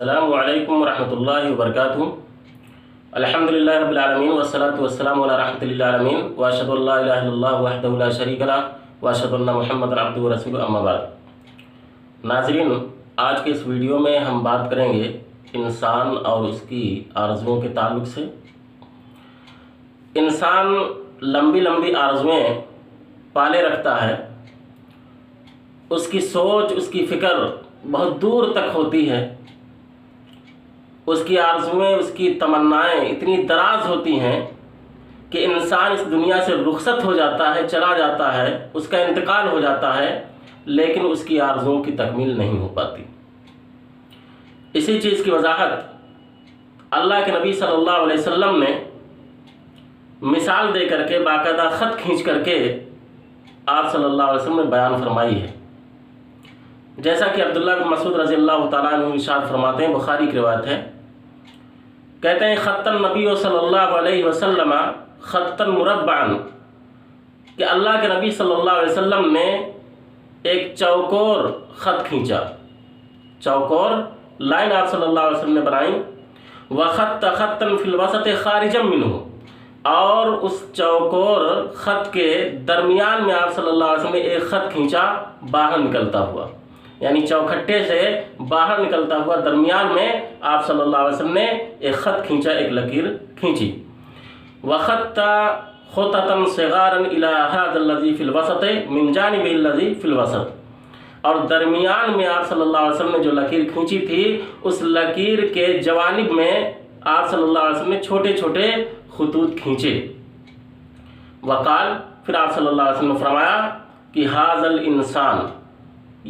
السلام علیکم ورحمۃ اللہ وبرکاتہ۔ الحمدللہ رب العالمین والصلاۃ والسلام علی رحمۃ للعالمین واشهد ان لا الہ الا اللہ وحدہ لا شریک لہ واشهد ان محمد عبدہ ورسولہ اما بعد۔ ناظرین، آج کے اس ویڈیو میں ہم بات کریں گے انسان اور اس کی آرزوؤں کے تعلق سے۔ انسان لمبی لمبی آرزوئیں پالے رکھتا ہے، اس کی سوچ، اس کی فکر بہت دور تک ہوتی ہے، اس کی آرزوئیں، اس کی تمنائیں اتنی دراز ہوتی ہیں کہ انسان اس دنیا سے رخصت ہو جاتا ہے، چلا جاتا ہے، اس کا انتقال ہو جاتا ہے، لیکن اس کی آرزوؤں کی تکمیل نہیں ہو پاتی۔ اسی چیز کی وضاحت اللہ کے نبی صلی اللہ علیہ وسلم نے مثال دے کر کے، باقاعدہ خط کھینچ کر کے آپ صلی اللہ علیہ وسلم نے بیان فرمائی ہے۔ جیسا کہ عبداللہ بن مسعود رضی اللہ تعالیٰ عنہ ارشاد فرماتے ہیں، بخاری کی روایت ہے، کہتے ہیں خط النبی صلی اللہ علیہ وسلم خطا مربعا، کہ اللہ کے نبی صلی اللہ علیہ وسلم نے ایک چوکور خط کھینچا، چوکور لائن آپ صلی اللہ علیہ وسلم نے بنائی، وخط خطا فی الوسط خارجا منہ، اور اس چوکور خط کے درمیان میں آپ صلی اللہ علیہ وسلم نے ایک خط کھینچا باہر نکلتا ہوا، یعنی چوکھٹے سے باہر نکلتا ہوا درمیان میں آپ صلی اللہ علیہ وسلم نے ایک خط کھینچا، ایک لکیر کھینچی۔ وَخَطَّ خُطَطًا صِغَارًا إِلَىٰ هَذَا الَّذِي فِي الْوَسَطِ مِنْ جَانِبِ الَّذِي فِي الْوَسَطِ، اور درمیان میں آپ صلی اللہ علیہ وسلم نے جو لکیر کھینچی تھی، اس لکیر کے جوانب میں آپ صلی اللہ علیہ وسلم نے چھوٹے چھوٹے خطوط کھینچے۔ وقال، پھر آپ صلی اللہ علیہ وسلم نے فرمایا کہ هَذَا الْإِنسان،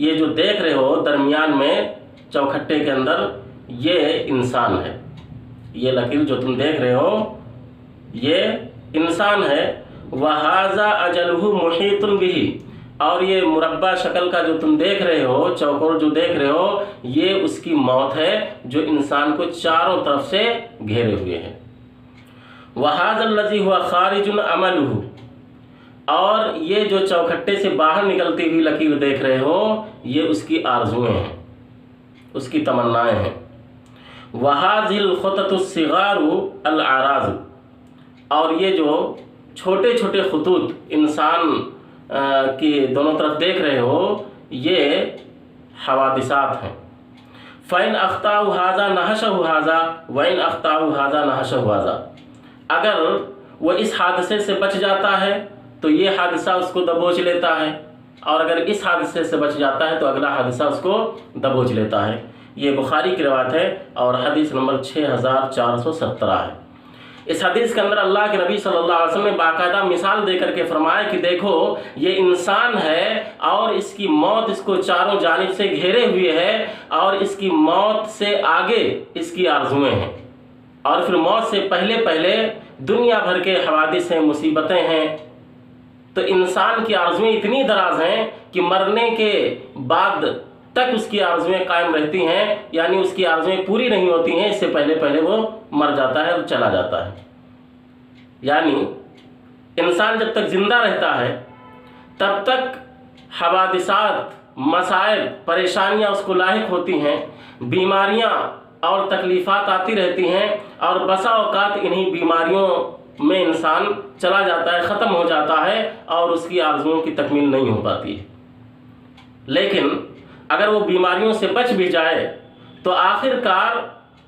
یہ جو دیکھ رہے ہو درمیان میں چوکھٹے کے اندر، یہ انسان ہے، یہ لکیر جو تم دیکھ رہے ہو یہ انسان ہے۔ وَهَذَا أَجَلُهُ مُحِيطٌ بِهِ، اور یہ مربع شکل کا جو تم دیکھ رہے ہو، چوکور جو دیکھ رہے ہو، یہ اس کی موت ہے جو انسان کو چاروں طرف سے گھیرے ہوئے ہے۔ وَهَذَا الَّذِي هُوَ خَارِجٌ عَمَلُهُ، اور یہ جو چوکھٹے سے باہر نکلتی ہوئی لکیر دیکھ رہے ہو، یہ اس کی آرزوئیں ہیں، اس کی تمنائیں ہیں۔ وَهَذِهِ الْخُطَطُ الصِّغَارُ الْأَعْرَاضُ، اور یہ جو چھوٹے چھوٹے خطوط انسان کی دونوں طرف دیکھ رہے ہو، یہ حوادثات ہیں۔ فَإِنْ أَخْطَأَهُ هَذَا نَحَشَهُ هَذَا وَإِنْ أَخْطَأَهُ هَذَا نَحَشَهُ هَذَا، اگر وہ اس حادثے سے بچ جاتا ہے تو یہ حادثہ اس کو دبوچ لیتا ہے، اور اگر اس حادثے سے بچ جاتا ہے تو اگلا حادثہ اس کو دبوچ لیتا ہے۔ یہ بخاری کی روایت ہے اور حدیث نمبر 6417 ہے۔ اس حدیث کے اندر اللہ کے نبی صلی اللہ علیہ وسلم نے باقاعدہ مثال دے کر کے فرمایا کہ دیکھو، یہ انسان ہے اور اس کی موت اس کو چاروں جانب سے گھیرے ہوئے ہے، اور اس کی موت سے آگے اس کی آرزوئیں ہیں، اور پھر موت سے پہلے پہلے دنیا بھر کے حوادث ہیں، مصیبتیں ہیں۔ تو انسان کی آرزوئیں اتنی دراز ہیں کہ مرنے کے بعد تک اس کی آرزوئیں قائم رہتی ہیں، یعنی اس کی آرزوئیں پوری نہیں ہوتی ہیں، اس سے پہلے پہلے وہ مر جاتا ہے اور چلا جاتا ہے۔ یعنی انسان جب تک زندہ رہتا ہے تب تک حوادثات، مسائل، پریشانیاں اس کو لاحق ہوتی ہیں، بیماریاں اور تکلیفات آتی رہتی ہیں، اور بسا اوقات انہی بیماریوں میں انسان چلا جاتا ہے، ختم ہو جاتا ہے، اور اس کی آرزوؤں کی تکمیل نہیں ہو پاتی ہے۔ لیکن اگر وہ بیماریوں سے بچ بھی جائے تو آخر کار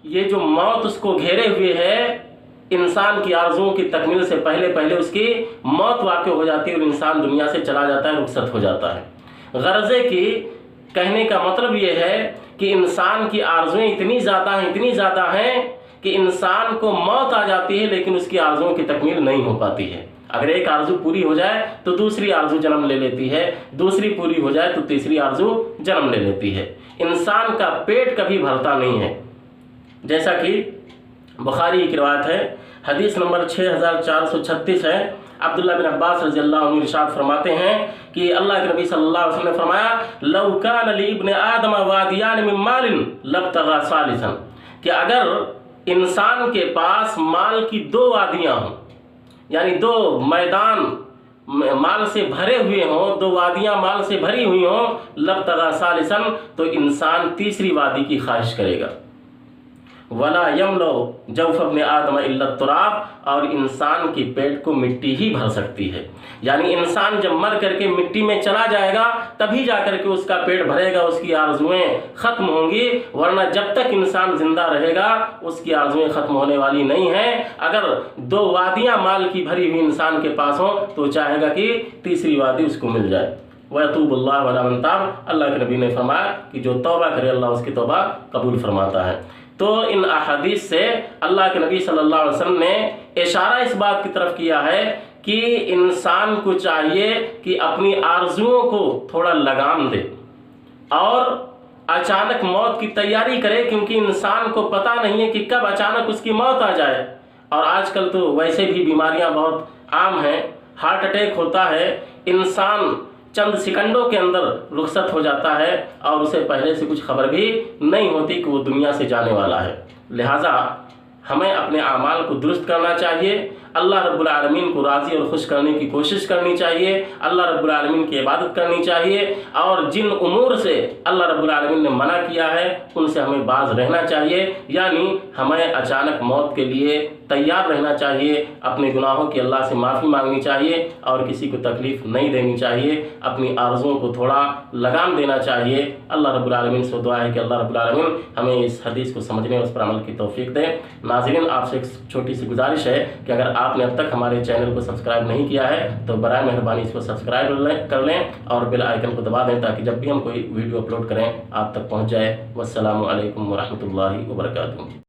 یہ جو موت اس کو گھیرے ہوئے ہے، انسان کی آرزوؤں کی تکمیل سے پہلے پہلے اس کی موت واقع ہو جاتی ہے اور انسان دنیا سے چلا جاتا ہے، رخصت ہو جاتا ہے۔ غرضے کی کہنے کا مطلب یہ ہے کہ انسان کی آرزوئیں اتنی زیادہ ہیں کہ انسان کو موت آ جاتی ہے لیکن اس کی آرزوؤں کی تکمیل نہیں ہو پاتی ہے۔ اگر ایک آرزو پوری ہو جائے تو دوسری آرزو جنم لے لیتی ہے، دوسری پوری ہو جائے تو تیسری آرزو جنم لے لیتی ہے۔ انسان کا پیٹ کبھی بھرتا نہیں ہے، جیسا کہ بخاری کی روایت ہے، حدیث نمبر 6436 ہے۔ عبداللہ بن عباس رضی اللہ عنہ ارشاد فرماتے ہیں کہ اللہ کے نبی صلی اللہ علیہ وسلم نے فرمایا، لَوْ كَانَ لِابْنِ آدَمَ وَادِيَانِ مِن مَالٍ لَابْتَغَىٰ ثَالِثًا، کہ اگر انسان کے پاس مال کی دو وادیاں ہوں، یعنی دو میدان مال سے بھرے ہوئے ہوں، دو وادیاں مال سے بھری ہوئی ہوں، لَابْتَغَىٰ ثَالِثًا، تو انسان تیسری وادی کی خواہش کرے گا، ولا یملؤ جوف ابن آدم الا التراب، اور انسان کی پیٹ کو مٹی ہی بھر سکتی ہے۔ یعنی انسان جب مر کر کے مٹی میں چلا جائے گا تبھی جا کر کے اس کا پیٹ بھرے گا، اس کی آرزوئیں ختم ہوں گی، ورنہ جب تک انسان زندہ رہے گا اس کی آرزوئیں ختم ہونے والی نہیں ہیں۔ اگر 2 وادیاں مال کی بھری ہوئی انسان کے پاس ہوں تو چاہے گا کہ تیسری وادی اس کو مل جائے۔ وَيَتُوبُ اللَّهُ عَلَىٰ مَن تَابَ، اللہ کے نبی نے فرمایا کہ جو توبہ کرے اللہ اس کی توبہ قبول فرماتا ہے۔ تو ان احادیث سے اللہ کے نبی صلی اللہ علیہ وسلم نے اشارہ اس بات کی طرف کیا ہے کہ انسان کو چاہیے کہ اپنی آرزوؤں کو تھوڑا لگام دے اور اچانک موت کی تیاری کرے، کیونکہ انسان کو پتہ نہیں ہے کہ کب اچانک اس کی موت آ جائے۔ اور آج کل تو ویسے بھی بیماریاں بہت عام ہیں، ہارٹ اٹیک ہوتا ہے، انسان چند سیکنڈوں کے اندر رخصت ہو جاتا ہے اور اسے پہلے سے کچھ خبر بھی نہیں ہوتی کہ وہ دنیا سے جانے والا ہے۔ لہٰذا ہمیں اپنے اعمال کو درست کرنا چاہیے، اللہ رب العالمین کو راضی اور خوش کرنے کی کوشش کرنی چاہیے، اللہ رب العالمین کی عبادت کرنی چاہیے، اور جن امور سے اللہ رب العالمین نے منع کیا ہے ان سے ہمیں باز رہنا چاہیے۔ یعنی ہمیں اچانک موت کے لیے تیار رہنا چاہیے، اپنے گناہوں کی اللہ سے معافی مانگنی چاہیے اور کسی کو تکلیف نہیں دینی چاہیے، اپنی آرزوؤں کو تھوڑا لگام دینا چاہیے۔ اللہ رب العالمین سے دعا ہے کہ اللہ رب العالمین ہمیں اس حدیث کو سمجھنے اور اس پر عمل کی توفیق دے۔ ناظرین، آپ سے ایک چھوٹی سی گزارش ہے کہ اگر آپ نے اب تک ہمارے چینل کو سبسکرائب نہیں کیا ہے تو برائے مہربانی اس کو سبسکرائب کر لیں اور بیل آئیکن کو دبا دیں تاکہ جب بھی ہم کوئی ویڈیو اپلوڈ کریں آپ تک پہنچ جائے۔ والسلام علیکم ورحمۃ اللہ وبرکاتہ۔